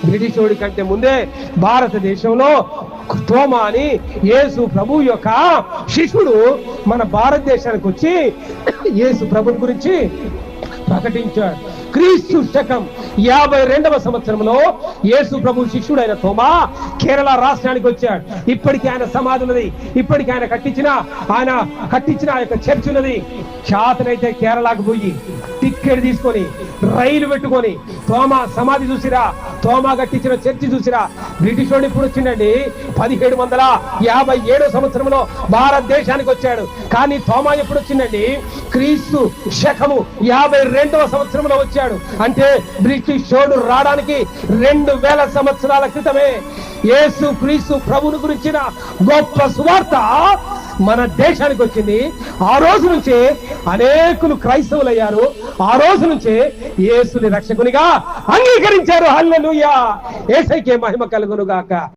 British వాడి కంటే ముందే భారతదేశంలో తోమా అని యేసు ప్రభు యొక్క శిష్యుడు మన భారతదేశానికి వచ్చి యేసు ప్రభు గురించి ప్రకటించాడు. క్రీస్తు శకం 52వ సంవత్సరంలో యేసు ప్రభు శిష్యుడైన తోమా కేరళ రాష్ట్రానికి వచ్చాడు. ఇప్పటికీ ఆయన సమాధి ఉన్నది, ఇప్పటికీ ఆయన కట్టించిన ఆ యొక్క చర్చ్ ఉన్నది. చేతనైతే కేరళకు పోయి టిక్కెట్ తీసుకొని రైలు పెట్టుకొని తోమా సమాధి చూసిరా, తోమా కట్టించిన చర్చి చూసిరా. బ్రిటిష్ వాడు ఇప్పుడు వచ్చిండండి 1757 సంవత్సరంలో భారతదేశానికి వచ్చాడు. కానీ తోమా ఎప్పుడు వచ్చిందండి? క్రీస్తు శకము 52వ సంవత్సరంలో వచ్చాడు. అంటే బ్రిటిష్ వాడు రావడానికి 2000 సంవత్సరాల క్రితమే యేసు క్రీస్తు ప్రభువుని గురించిన గొప్ప సువార్త మన దేశానికి వచ్చింది. ఆ రోజు నుంచే అనేకులు క్రైస్తవులయ్యారు. ఆ రోజు నుంచే యేసుని రక్షకునిగా అంగీకరించారు. హల్లెలూయా! యేసయ్యకే మహిమ కలుగును గాక.